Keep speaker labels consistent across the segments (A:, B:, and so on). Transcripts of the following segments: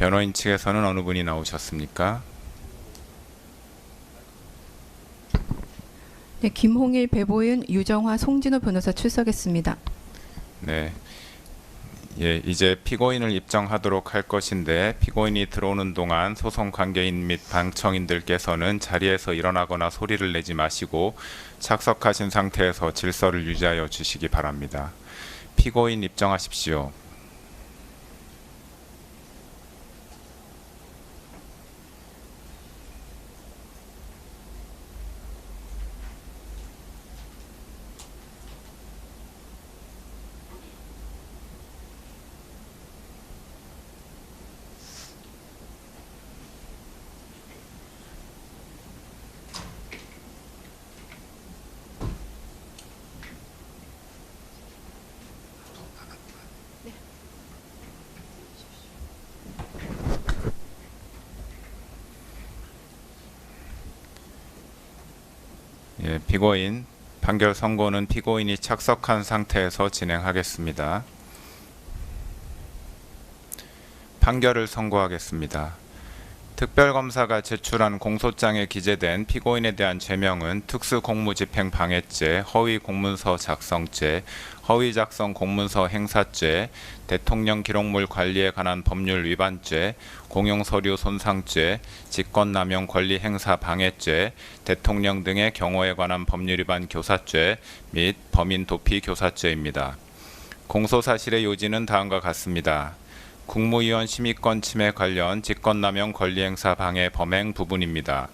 A: 변호인 측에서는 어느 분이 나오셨습니까?
B: 네, 김홍일, 배보윤, 유정화, 송진호 변호사 출석했습니다.
A: 네. 예, 이제 피고인을 입정하도록 할 것인데 피고인이 들어오는 동안 소송 관계인 및 방청인들께서는 자리에서 일어나거나 소리를 내지 마시고 착석하신 상태에서 질서를 유지하여 주시기 바랍니다. 피고인 입정하십시오. 예, 피고인 판결 선고는 피고인이 착석한 상태에서 진행하겠습니다. 판결을 선고하겠습니다. 특별검사가 제출한 공소장에 기재된 피고인에 대한 죄명은 특수공무집행 방해죄, 허위공문서 작성죄, 허위작성 공문서 행사죄, 대통령 기록물 관리에 관한 법률 위반죄, 공용서류 손상죄, 직권남용 권리행사 방해죄, 대통령 등의 경호에 관한 법률 위반 교사죄 및 범인 도피 교사죄입니다. 공소사실의 요지는 다음과 같습니다. 국무위원 심의권 침해 관련 직권남용 권리행사 방해 범행 부분입니다.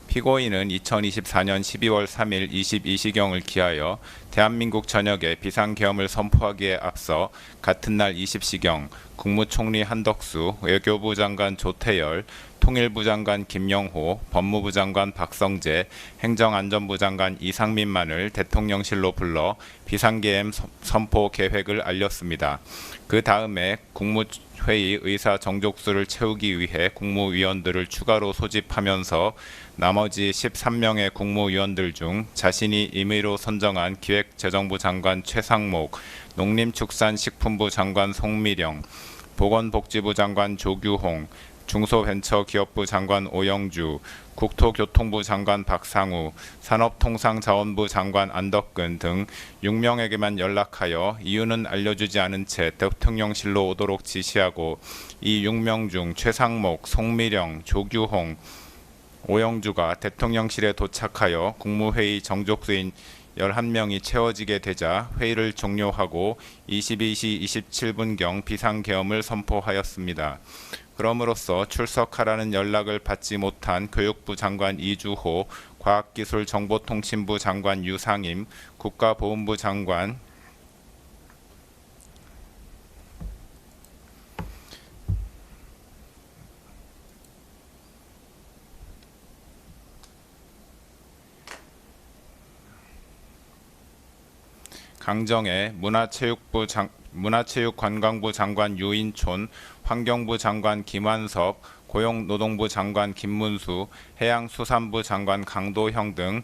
A: 피고인은 2024년 12월 3일 22시경을 기하여 대한민국 전역에 비상계엄을 선포하기에 앞서 같은 날 20시경 국무총리 한덕수, 외교부 장관 조태열, 통일부 장관 김영호, 법무부 장관 박성재, 행정안전부 장관 이상민만을 대통령실로 불러 비상계엄 선포 계획을 알렸습니다. 그 다음에 국무회의 의사 정족수를 채우기 위해 국무위원들을 추가로 소집하면서 나머지 13명의 국무위원들 중 자신이 임의로 선정한 기획재정부 장관 최상목, 농림축산식품부 장관 송미령, 보건복지부 장관 조규홍, 중소벤처기업부 장관 오영주, 국토교통부 장관 박상우, 산업통상자원부 장관 안덕근 등 6명에게만 연락하여 이유는 알려주지 않은 채 대통령실로 오도록 지시하고 이 6명 중 최상목, 송미령, 조규홍, 오영주가 대통령실에 도착하여 국무회의 정족수인 11명이 채워지게 되자 회의를 종료하고 22시 27분경 비상계엄을 선포하였습니다. 그럼으로써 출석하라는 연락을 받지 못한 교육부 장관 이주호, 과학기술정보통신부 장관 유상임, 국가보훈부 장관 강정혜, 문화체육관광부 장관 유인촌, 환경부 장관 김완섭, 고용노동부 장관 김문수, 해양수산부 장관 강도형 등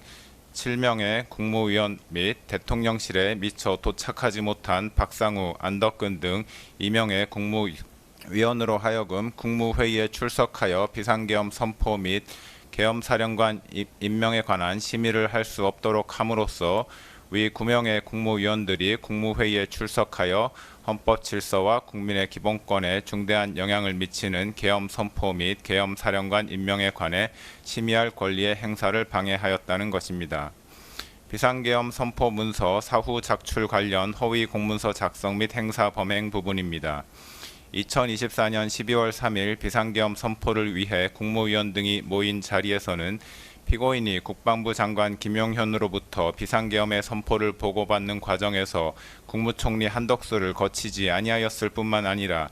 A: 7명의 국무위원 및 대통령실에 미처 도착하지 못한 박상우, 안덕근 등 2명의 국무위원으로 하여금 국무회의에 출석하여 비상계엄 선포 및 계엄사령관 임명에 관한 심의를 할 수 없도록 함으로써 위 9명의 국무위원들이 국무회의에 출석하여 헌법 질서와 국민의 기본권에 중대한 영향을 미치는 계엄 선포 및 계엄 사령관 임명에 관해 심의할 권리의 행사를 방해하였다는 것입니다. 비상계엄 선포 문서 사후 작출 관련 허위 공문서 작성 및 행사 범행 부분입니다. 2024년 12월 3일 비상계엄 선포를 위해 국무위원 등이 모인 자리에서는 피고인이 국방부 장관 김용현으로부터 비상계엄의 선포를 보고받는 과정에서 국무총리 한덕수를 거치지 아니하였을 뿐만 아니라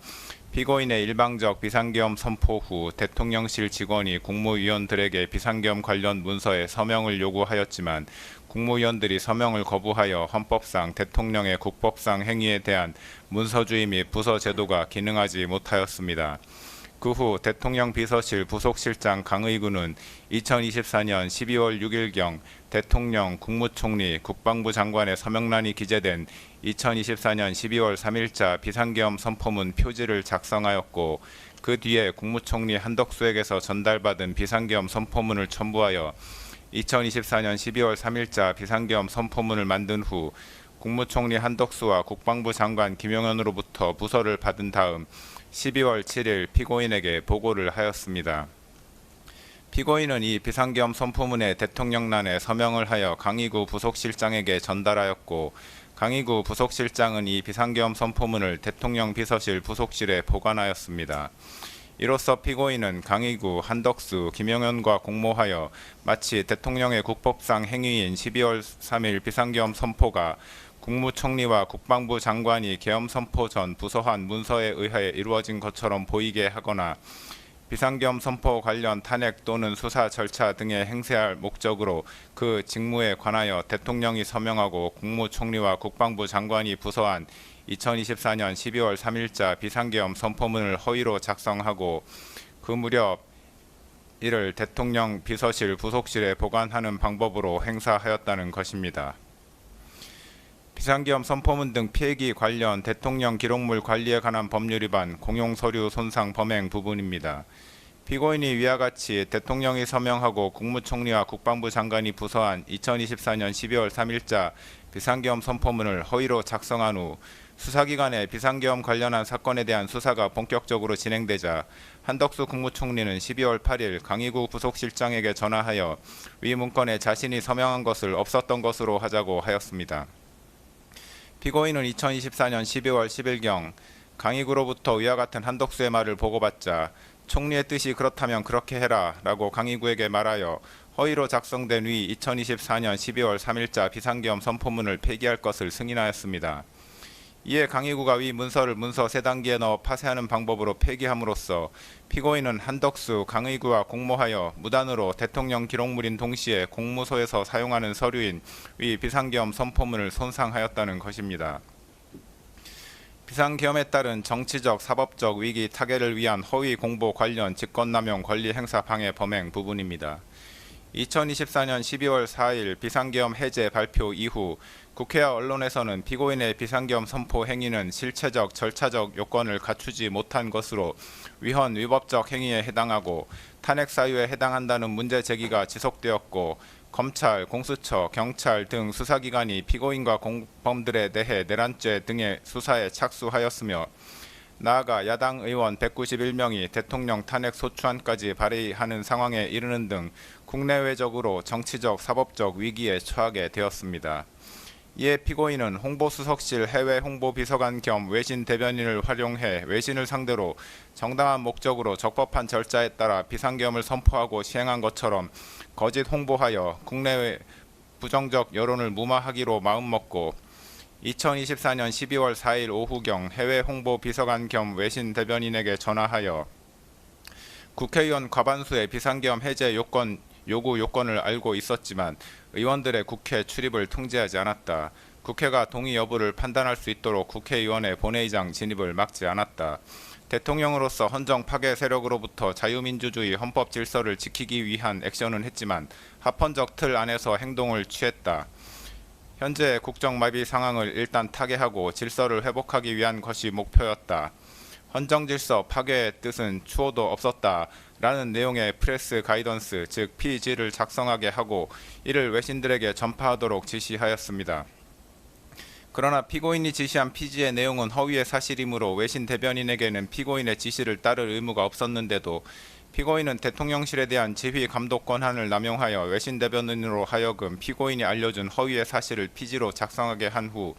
A: 피고인의 일방적 비상계엄 선포 후 대통령실 직원이 국무위원들에게 비상계엄 관련 문서에 서명을 요구하였지만 국무위원들이 서명을 거부하여 헌법상 대통령의 국법상 행위에 대한 문서주의 및 부서 제도가 기능하지 못하였습니다. 그 후 대통령 비서실 부속실장 강의구는 2024년 12월 6일경 대통령, 국무총리, 국방부 장관의 서명란이 기재된 2024년 12월 3일자 비상계엄 선포문 표지를 작성하였고 그 뒤에 국무총리 한덕수에게서 전달받은 비상계엄 선포문을 첨부하여 2024년 12월 3일자 비상계엄 선포문을 만든 후 국무총리 한덕수와 국방부 장관 김용현으로부터 부서를 받은 다음 12월 7일 피고인에게 보고를 하였습니다. 피고인은 이 비상계엄 선포문의 대통령란에 서명을 하여 강의구 부속실장에게 전달하였고 강의구 부속실장은 이 비상계엄 선포문을 대통령 비서실 부속실에 보관하였습니다. 이로써 피고인은 강의구, 한덕수, 김용현과 공모하여 마치 대통령의 국법상 행위인 12월 3일 비상계엄 선포가 국무총리와 국방부 장관이 계엄 선포 전 부서한 문서에 의하여 이루어진 것처럼 보이게 하거나 비상계엄 선포 관련 탄핵 또는 수사 절차 등에 행세할 목적으로 그 직무에 관하여 대통령이 서명하고 국무총리와 국방부 장관이 부서한 2024년 12월 3일자 비상계엄 선포문을 허위로 작성하고 그 무렵 이를 대통령 비서실 부속실에 보관하는 방법으로 행사하였다는 것입니다. 비상계엄 선포문 등 피해기 관련 대통령 기록물 관리에 관한 법률 위반, 공용서류 손상 범행 부분입니다. 피고인이 위와 같이 대통령이 서명하고 국무총리와 국방부 장관이 부서한 2024년 12월 3일자 비상계엄 선포문을 허위로 작성한 후 수사기관에 비상계엄 관련한 사건에 대한 수사가 본격적으로 진행되자 한덕수 국무총리는 12월 8일 강의구 부속실장에게 전화하여 위 문건에 자신이 서명한 것을 없었던 것으로 하자고 하였습니다. 피고인은 2024년 12월 10일경 강의구로부터 위와 같은 한덕수의 말을 보고받자 총리의 뜻이 그렇다면 그렇게 해라 라고 강의구에게 말하여 허위로 작성된 위 2024년 12월 3일자 비상계엄 선포문을 폐기할 것을 승인하였습니다. 이에 강의구가 위 문서를 문서 3단기에 넣어 파쇄하는 방법으로 폐기함으로써 피고인은 한덕수, 강의구와 공모하여 무단으로 대통령 기록물인 동시에 공무소에서 사용하는 서류인 위 비상계엄 선포문을 손상하였다는 것입니다. 비상계엄에 따른 정치적, 사법적 위기 타개를 위한 허위 공보 관련 직권남용 권리 행사 방해 범행 부분입니다. 2024년 12월 4일 비상계엄 해제 발표 이후 국회와 언론에서는 피고인의 비상계엄 선포 행위는 실체적, 절차적 요건을 갖추지 못한 것으로 위헌, 위법적 행위에 해당하고 탄핵 사유에 해당한다는 문제 제기가 지속되었고 검찰, 공수처, 경찰 등 수사기관이 피고인과 공범들에 대해 내란죄 등의 수사에 착수하였으며 나아가 야당 의원 191명이 대통령 탄핵 소추안까지 발의하는 상황에 이르는 등 국내외적으로 정치적, 사법적 위기에 처하게 되었습니다. 이에 피고인은 홍보수석실 해외 홍보비서관 겸 외신 대변인을 활용해 외신을 상대로 정당한 목적으로 적법한 절차에 따라 비상계엄을 선포하고 시행한 것처럼 거짓 홍보하여 국내외 부정적 여론을 무마하기로 마음먹고 2024년 12월 4일 오후경 해외 홍보비서관 겸 외신 대변인에게 전화하여 국회의원 과반수의 비상계엄 해제 요구 요건을 알고 있었지만 의원들의 국회 출입을 통제하지 않았다. 국회가 동의 여부를 판단할 수 있도록 국회의원의 본회의장 진입을 막지 않았다. 대통령으로서 헌정 파괴 세력으로부터 자유민주주의 헌법 질서를 지키기 위한 액션은 했지만 합헌적 틀 안에서 행동을 취했다. 현재 국정마비 상황을 일단 타개하고 질서를 회복하기 위한 것이 목표였다. 헌정질서 파괴의 뜻은 추호도 없었다. 라는 내용의 프레스 가이던스 즉 PG를 작성하게 하고 이를 외신들에게 전파하도록 지시하였습니다. 그러나 피고인이 지시한 PG의 내용은 허위의 사실이므로 외신 대변인에게는 피고인의 지시를 따를 의무가 없었는데도 피고인은 대통령실에 대한 지휘 감독 권한을 남용하여 외신 대변인으로 하여금 피고인이 알려준 허위의 사실을 PG로 작성하게 한 후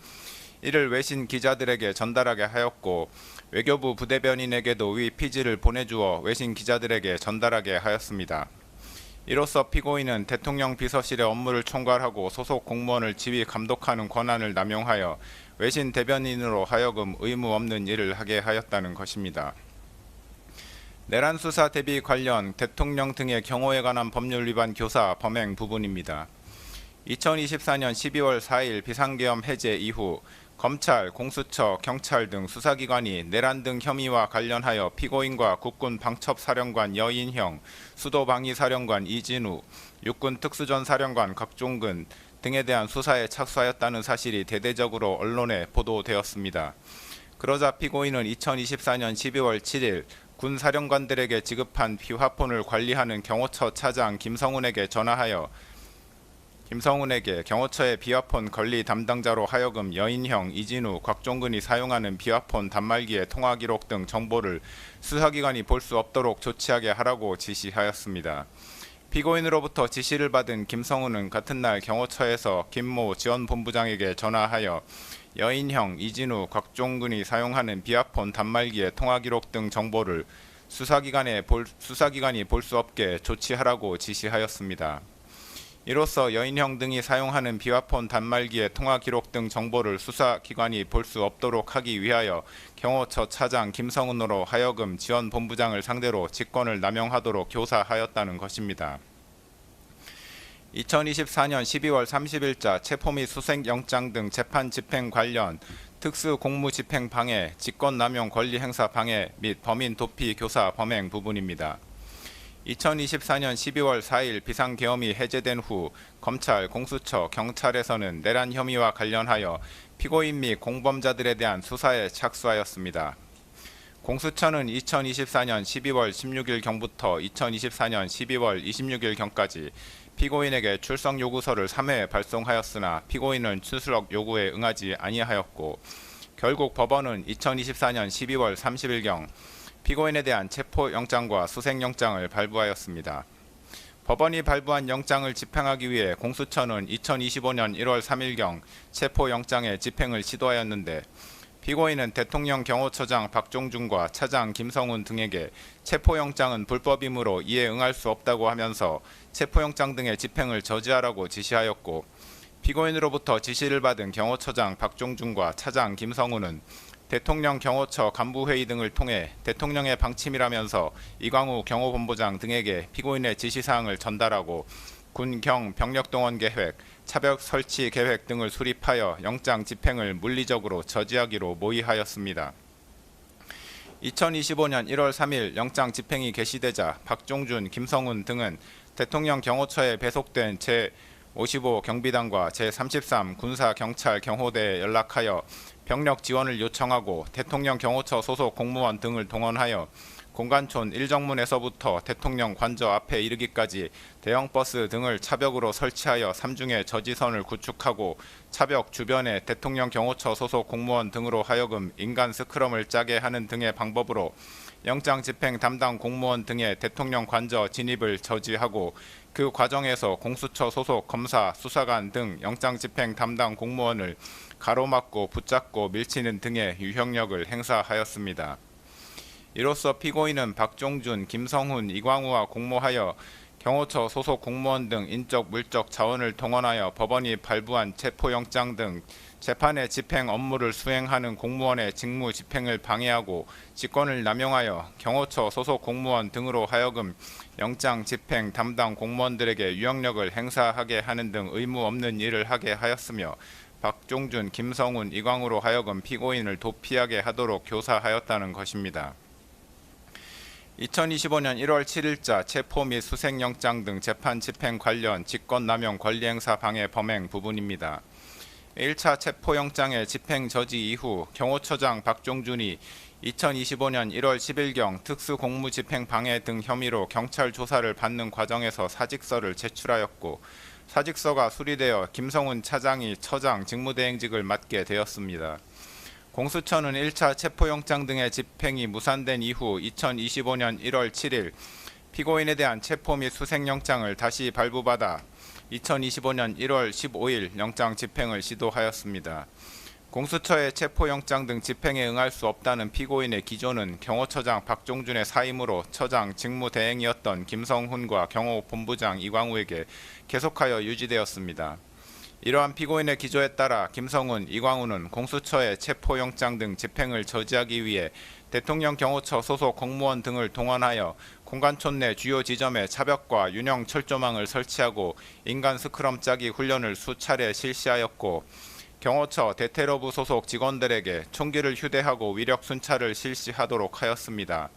A: 이를 외신 기자들에게 전달하게 하였고 외교부 부대변인에게도 위 PG를 보내주어 외신 기자들에게 전달하게 하였습니다. 이로써 피고인은 대통령 비서실의 업무를 총괄하고 소속 공무원을 지휘 감독하는 권한을 남용하여 외신 대변인으로 하여금 의무 없는 일을 하게 하였다는 것입니다. 내란 수사 대비 관련 대통령 등의 경호에 관한 법률 위반 교사 범행 부분입니다. 2024년 12월 4일 비상계엄 해제 이후 검찰, 공수처, 경찰 등 수사기관이 내란 등 혐의와 관련하여 피고인과 국군 방첩사령관 여인형, 수도방위사령관 이진우, 육군 특수전사령관 곽종근 등에 대한 수사에 착수하였다는 사실이 대대적으로 언론에 보도되었습니다. 그러자 피고인은 2024년 12월 7일 군 사령관들에게 지급한 비화폰을 관리하는 경호처 차장 김성훈에게 전화하여 경호처의 비화폰 관리 담당자로 하여금 여인형, 이진우, 곽종근이 사용하는 비화폰 단말기의 통화 기록 등 정보를 수사기관이 볼 수 없도록 조치하게 하라고 지시하였습니다. 피고인으로부터 지시를 받은 김성훈은 같은 날 경호처에서 김모 지원본부장에게 전화하여 여인형, 이진우, 곽종근이 사용하는 비화폰 단말기의 통화 기록 등 정보를 수사기관이 볼 수 없게 조치하라고 지시하였습니다. 이로써 여인형 등이 사용하는 비화폰 단말기의 통화 기록 등 정보를 수사기관이 볼 수 없도록 하기 위하여 경호처 차장 김성훈으로 하여금 지원본부장을 상대로 직권을 남용하도록 교사하였다는 것입니다. 2024년 12월 30일자 체포 및 수색영장 등 재판 집행 관련 특수공무집행 방해, 직권남용 권리행사 방해 및 범인 도피 교사 범행 부분입니다. 2024년 12월 4일 비상계엄이 해제된 후 검찰, 공수처, 경찰에서는 내란 혐의와 관련하여 피고인 및 공범자들에 대한 수사에 착수하였습니다. 공수처는 2024년 12월 16일경부터 2024년 12월 26일경까지 피고인에게 출석 요구서를 3회 발송하였으나 피고인은 출석 요구에 응하지 아니하였고 결국 법원은 2024년 12월 30일경 피고인에 대한 체포영장과 수색영장을 발부하였습니다. 법원이 발부한 영장을 집행하기 위해 공수처는 2025년 1월 3일경 체포영장의 집행을 시도하였는데 피고인은 대통령 경호처장 박종준과 차장 김성훈 등에게 체포영장은 불법이므로 이에 응할 수 없다고 하면서 체포영장 등의 집행을 저지하라고 지시하였고 피고인으로부터 지시를 받은 경호처장 박종준과 차장 김성훈은 대통령 경호처 간부회의 등을 통해 대통령의 방침이라면서 이광우 경호본부장 등에게 피고인의 지시사항을 전달하고 군, 경, 병력동원 계획, 차벽 설치 계획 등을 수립하여 영장 집행을 물리적으로 저지하기로 모의하였습니다. 2025년 1월 3일 영장 집행이 개시되자 박종준, 김성훈 등은 대통령 경호처에 배속된 제55 경비단과 제33 군사경찰경호대에 연락하여 병력 지원을 요청하고 대통령 경호처 소속 공무원 등을 동원하여 공관촌 1정문에서부터 대통령 관저 앞에 이르기까지 대형 버스 등을 차벽으로 설치하여 삼중의 저지선을 구축하고 차벽 주변에 대통령 경호처 소속 공무원 등으로 하여금 인간 스크럼을 짜게 하는 등의 방법으로 영장 집행 담당 공무원 등의 대통령 관저 진입을 저지하고 그 과정에서 공수처 소속 검사, 수사관 등 영장 집행 담당 공무원을 가로막고 붙잡고 밀치는 등의 유형력을 행사하였습니다. 이로써 피고인은 박종준, 김성훈, 이광우와 공모하여 경호처 소속 공무원 등 인적 물적 자원을 동원하여 법원이 발부한 체포영장 등 재판의 집행 업무를 수행하는 공무원의 직무 집행을 방해하고 직권을 남용하여 경호처 소속 공무원 등으로 하여금 영장 집행 담당 공무원들에게 유형력을 행사하게 하는 등 의무 없는 일을 하게 하였으며 박종준, 김성훈, 이광우로 하여금 피고인을 도피하게 하도록 교사하였다는 것입니다. 2025년 1월 7일자 체포 및 수색영장 등 재판 집행 관련 직권남용 권리행사 방해 범행 부분입니다. 1차 체포영장의 집행 저지 이후 경호처장 박종준이 2025년 1월 10일경 특수공무집행 방해 등 혐의로 경찰 조사를 받는 과정에서 사직서를 제출하였고 사직서가 수리되어 김성훈 차장이 처장 직무대행직을 맡게 되었습니다. 공수처는 1차 체포영장 등의 집행이 무산된 이후 2025년 1월 7일 피고인에 대한 체포 및 수색영장을 다시 발부받아 2025년 1월 15일 영장 집행을 시도하였습니다. 공수처의 체포영장 등 집행에 응할 수 없다는 피고인의 기조는 경호처장 박종준의 사임으로 처장 직무대행이었던 김성훈과 경호본부장 이광우에게 계속하여 유지되었습니다. 이러한 피고인의 기조에 따라 김성훈, 이광우는 공수처의 체포영장 등 집행을 저지하기 위해 대통령 경호처 소속 공무원 등을 동원하여 공관촌 내 주요 지점에 차벽과 윤형 철조망을 설치하고 인간 스크럼 짜기 훈련을 수차례 실시하였고 경호처 대테러부 소속 직원들에게 총기를 휴대하고 위력 순찰을 실시하도록 하였습니다.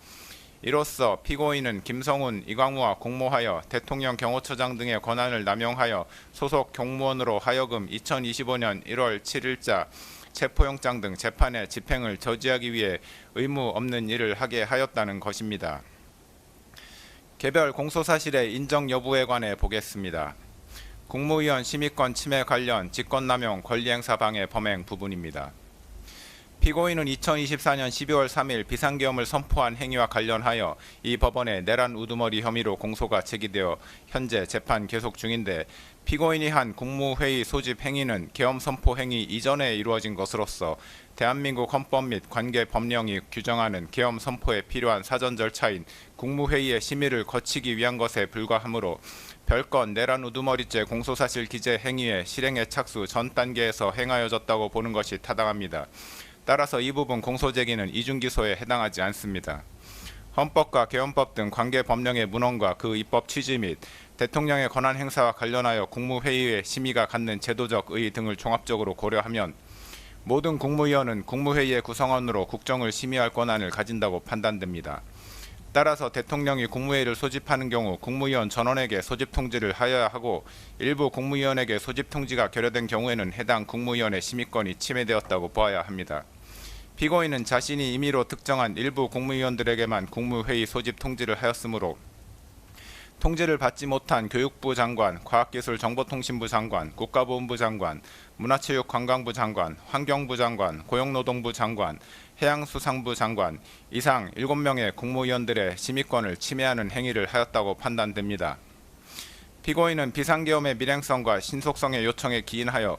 A: 이로써 피고인은 김성훈, 이광무와 공모하여 대통령 경호처장 등의 권한을 남용하여 소속 경무원으로 하여금 2025년 1월 7일자 체포영장 등 재판의 집행을 저지하기 위해 의무 없는 일을 하게 하였다는 것입니다. 개별 공소사실의 인정 여부에 관해 보겠습니다. 국무위원 심의권 침해 관련 직권남용 권리행사 방해 범행 부분입니다. 피고인은 2024년 12월 3일 비상계엄을 선포한 행위와 관련하여 이 법원에 내란 우두머리 혐의로 공소가 제기되어 현재 재판 계속 중인데, 피고인이 한 국무회의 소집 행위는 계엄 선포 행위 이전에 이루어진 것으로서 대한민국 헌법 및 관계 법령이 규정하는 계엄 선포에 필요한 사전 절차인 국무회의의 심의를 거치기 위한 것에 불과하므로 별건 내란 우두머리죄 공소사실 기재 행위의 실행에 착수 전 단계에서 행하여졌다고 보는 것이 타당합니다. 따라서 이 부분 공소 제기는 이중기소에 해당하지 않습니다. 헌법과 계엄법 등 관계 법령의 문헌과 그 입법 취지 및 대통령의 권한 행사와 관련하여 국무회의의 심의가 갖는 제도적 의의 등을 종합적으로 고려하면 모든 국무위원은 국무회의의 구성원으로 국정을 심의할 권한을 가진다고 판단됩니다. 따라서 대통령이 국무회의를 소집하는 경우 국무위원 전원에게 소집 통지를 하여야 하고, 일부 국무위원에게 소집 통지가 결여된 경우에는 해당 국무위원의 심의권이 침해되었다고 보아야 합니다. 피고인은 자신이 임의로 특정한 일부 국무위원들에게만 국무회의 소집 통지를 하였으므로 통지를 받지 못한 교육부 장관, 과학기술정보통신부 장관, 국가보훈부 장관, 문화체육관광부 장관, 환경부 장관, 고용노동부 장관, 해양수산부 장관 이상 7명의 국무위원들의 심의권을 침해하는 행위를 하였다고 판단됩니다. 피고인은 비상계엄의 밀행성과 신속성의 요청에 기인하여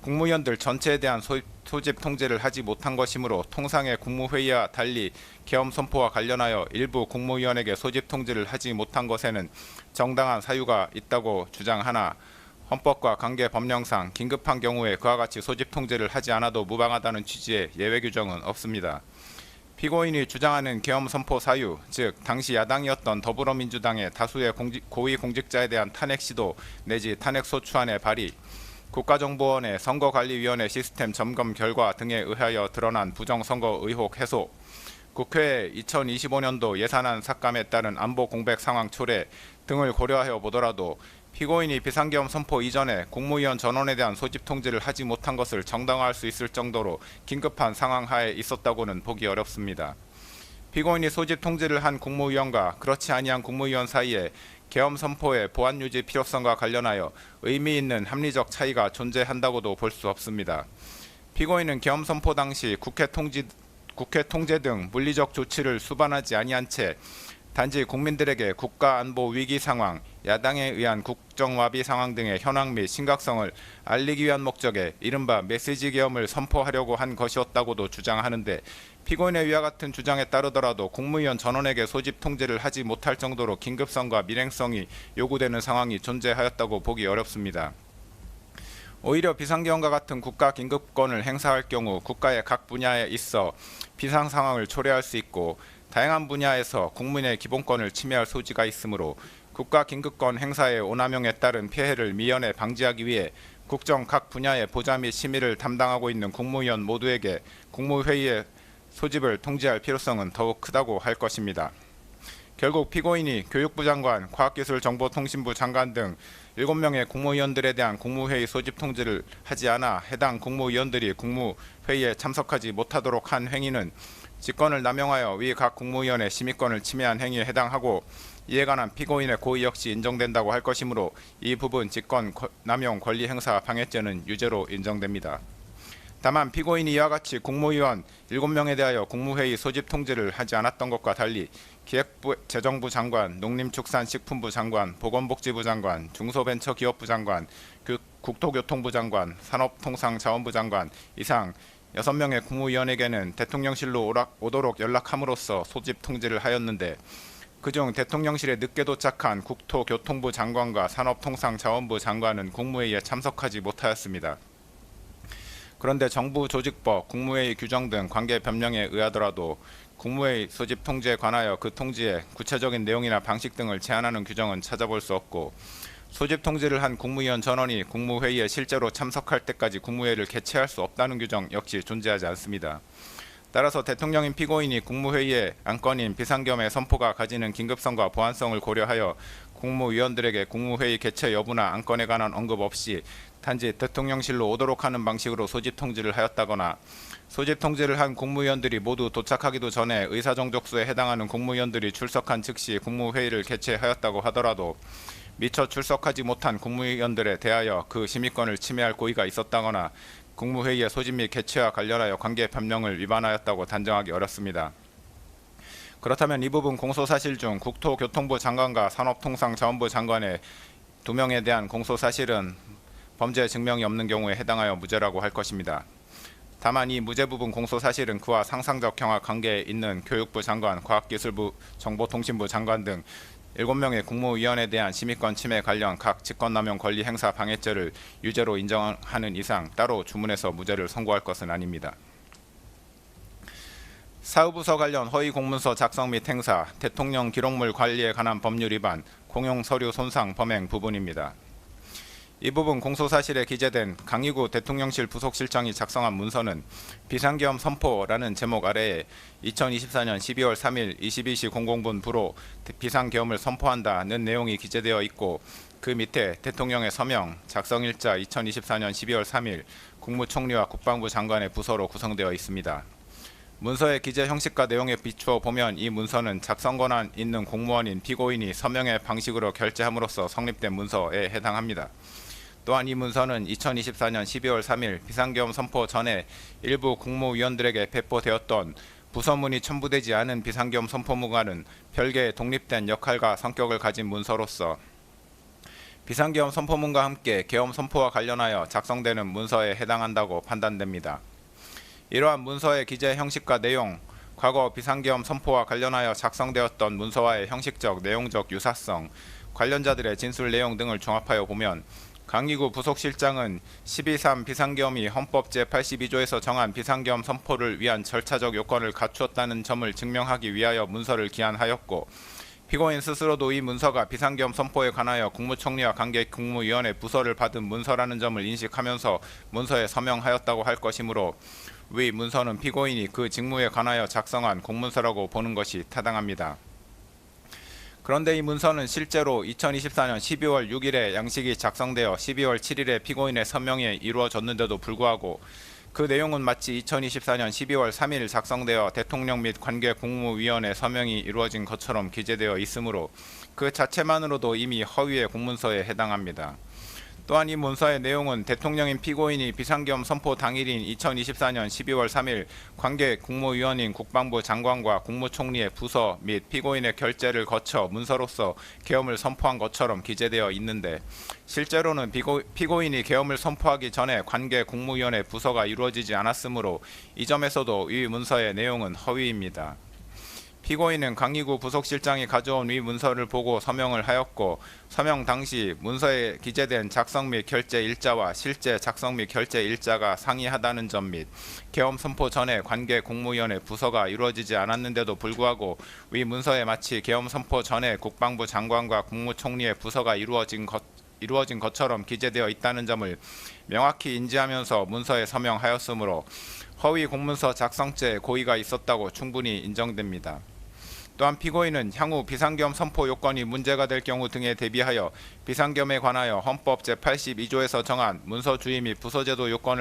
A: 국무위원들 전체에 대한 소집 통지를 하지 못한 것이므로 통상의 국무회의와 달리 계엄 선포와 관련하여 일부 국무위원에게 소집 통지를 하지 못한 것에는 정당한 사유가 있다고 주장하나, 헌법과 관계 법령상 긴급한 경우에 그와 같이 소집 통지를 하지 않아도 무방하다는 취지의 예외 규정은 없습니다. 피고인이 주장하는 계엄 선포 사유, 즉 당시 야당이었던 더불어민주당의 다수의 고위공직자에 대한 탄핵 시도 내지 탄핵 소추안의 발의, 국가정보원의 선거관리위원회 시스템 점검 결과 등에 의하여 드러난 부정선거 의혹 해소, 국회의 2025년도 예산안 삭감에 따른 안보 공백 상황 초래 등을 고려하여 보더라도 피고인이 비상계엄 선포 이전에 국무위원 전원에 대한 소집 통지를 하지 못한 것을 정당화할 수 있을 정도로 긴급한 상황 하에 있었다고는 보기 어렵습니다. 피고인이 소집 통지를 한 국무위원과 그렇지 아니한 국무위원 사이에 계엄 선포의 보안 유지 필요성과 관련하여 의미 있는 합리적 차이가 존재한다고도 볼 수 없습니다. 피고인은 계엄 선포 당시 국회 통제 등 물리적 조치를 수반하지 아니한 채 단지 국민들에게 국가 안보 위기 상황, 야당에 의한 국정와비 상황 등의 현황 및 심각성을 알리기 위한 목적에 이른바 메시지 계엄을 선포하려고 한 것이었다고도 주장하는데, 피고인의 위와 같은 주장에 따르더라도 국무위원 전원에게 소집 통지를 하지 못할 정도로 긴급성과 밀행성이 요구되는 상황이 존재하였다고 보기 어렵습니다. 오히려 비상계엄과 같은 국가 긴급권을 행사할 경우 국가의 각 분야에 있어 비상 상황을 초래할 수 있고 다양한 분야에서 국민의 기본권을 침해할 소지가 있으므로 국가 긴급권 행사의 오남용에 따른 피해를 미연에 방지하기 위해 국정 각 분야의 보좌 및 심의를 담당하고 있는 국무위원 모두에게 국무회의의 소집을 통지할 필요성은 더욱 크다고 할 것입니다. 결국 피고인이 교육부 장관, 과학기술정보통신부 장관 등 7명의 국무위원들에 대한 국무회의 소집 통지를 하지 않아 해당 국무위원들이 국무회의에 참석하지 못하도록 한 행위는 직권을 남용하여 위 각 국무위원의 심의권을 침해한 행위에 해당하고, 이에 관한 피고인의 고의 역시 인정된다고 할 것이므로 이 부분 직권 남용 권리 행사 방해죄는 유죄로 인정됩니다. 다만 피고인이 이와 같이 국무위원 7명에 대하여 국무회의 소집 통지를 하지 않았던 것과 달리 기획재정부 장관, 농림축산식품부 장관, 보건복지부 장관, 중소벤처기업부 장관, 국토교통부 장관, 산업통상자원부 장관 이상 6명의 국무위원에게는 대통령실로 오도록 연락함으로써 소집 통지를 하였는데, 그중 대통령실에 늦게 도착한 국토교통부 장관과 산업통상자원부 장관은 국무회의에 참석하지 못하였습니다. 그런데 정부 조직법, 국무회의 규정 등 관계 법령에 의하더라도 국무회의 소집 통지에 관하여 그 통지의 구체적인 내용이나 방식 등을 제한하는 규정은 찾아볼 수 없고, 소집 통지를 한 국무위원 전원이 국무회의에 실제로 참석할 때까지 국무회의를 개최할 수 없다는 규정 역시 존재하지 않습니다. 따라서 대통령인 피고인이 국무회의의 안건인 비상겸의 선포가 가지는 긴급성과 보안성을 고려하여 국무위원들에게 국무회의 개최 여부나 안건에 관한 언급 없이 단지 대통령실로 오도록 하는 방식으로 소집 통지를 하였다거나 소집 통지를 한 국무위원들이 모두 도착하기도 전에 의사정족수에 해당하는 국무위원들이 출석한 즉시 국무회의를 개최하였다고 하더라도 미처 출석하지 못한 국무위원들에 대하여 그 심의권을 침해할 고의가 있었다거나 국무회의의 소집 및 개최와 관련하여 관계 법령을 위반하였다고 단정하기 어렵습니다. 그렇다면 이 부분 공소사실 중 국토교통부 장관과 산업통상자원부 장관의 2명에 대한 공소사실은 범죄 증명이 없는 경우에 해당하여 무죄라고 할 것입니다. 다만 이 무죄 부분 공소사실은 그와 상상적 경합 관계에 있는 교육부 장관, 과학기술부, 정보통신부 장관 등 7명의 국무위원에 대한 심의권 침해 관련 각 직권남용 권리 행사 방해죄를 유죄로 인정하는 이상 따로 주문해서 무죄를 선고할 것은 아닙니다. 사후부서 관련 허위 공문서 작성 및 행사, 대통령 기록물 관리에 관한 법률 위반, 공용 서류 손상 범행 부분입니다. 이 부분 공소사실에 기재된 강희구 대통령실 부속실장이 작성한 문서는 비상계엄 선포라는 제목 아래에 2024년 12월 3일 22시 00분 부로 비상계엄을 선포한다는 내용이 기재되어 있고 그 밑에 대통령의 서명, 작성일자 2024년 12월 3일 국무총리와 국방부 장관의 부서로 구성되어 있습니다. 문서의 기재 형식과 내용에 비추어 보면 이 문서는 작성 권한 있는 공무원인 피고인이 서명의 방식으로 결재함으로써 성립된 문서에 해당합니다. 또한 이 문서는 2024년 12월 3일 비상계엄 선포 전에 일부 국무위원들에게 배포되었던 부서문이 첨부되지 않은 비상계엄 선포문과는 별개의 독립된 역할과 성격을 가진 문서로서 비상계엄 선포문과 함께 계엄 선포와 관련하여 작성되는 문서에 해당한다고 판단됩니다. 이러한 문서의 기재 형식과 내용, 과거 비상계엄 선포와 관련하여 작성되었던 문서와의 형식적, 내용적 유사성, 관련자들의 진술 내용 등을 종합하여 보면 강희구 부속실장은 12.3 비상계엄이 헌법 제82조에서 정한 비상계엄 선포를 위한 절차적 요건을 갖추었다는 점을 증명하기 위하여 문서를 기한하였고 피고인 스스로도 이 문서가 비상계엄 선포에 관하여 국무총리와 관계 국무위원회 부서를 받은 문서라는 점을 인식하면서 문서에 서명하였다고 할 것이므로 위 문서는 피고인이 그 직무에 관하여 작성한 공문서라고 보는 것이 타당합니다. 그런데 이 문서는 실제로 2024년 12월 6일에 양식이 작성되어 12월 7일에 피고인의 서명이 이루어졌는데도 불구하고 그 내용은 마치 2024년 12월 3일 작성되어 대통령 및 관계 국무위원회 서명이 이루어진 것처럼 기재되어 있으므로 그 자체만으로도 이미 허위의 공문서에 해당합니다. 또한 이 문서의 내용은 대통령인 피고인이 비상계엄 선포 당일인 2024년 12월 3일 관계 국무위원인 국방부 장관과 국무총리의 부서 및 피고인의 결재를 거쳐 문서로서 계엄을 선포한 것처럼 기재되어 있는데 실제로는 피고인이 계엄을 선포하기 전에 관계 국무위원회 부서가 이루어지지 않았으므로 이 점에서도 이 문서의 내용은 허위입니다. 피고인은 강희구 부속실장이 가져온 위 문서를 보고 서명을 하였고 서명 당시 문서에 기재된 작성 및 결재 일자와 실제 작성 및 결재 일자가 상이하다는 점 및 계엄 선포 전에 관계 국무위원회 부서가 이루어지지 않았는데도 불구하고 위 문서에 마치 계엄 선포 전에 국방부 장관과 국무총리의 부서가 이루어진 것처럼 기재되어 있다는 점을 명확히 인지하면서 문서에 서명하였으므로 허위 공문서 작성죄 고의가 있었다고 충분히 인정됩니다. 또한 피고인은 향후 비상계엄 선포 요건이 문제가 될 경우 등에 대비하여 비상계엄에 관하여 헌법 제82조에서 정한 문서 주의 및 부서제도 요건을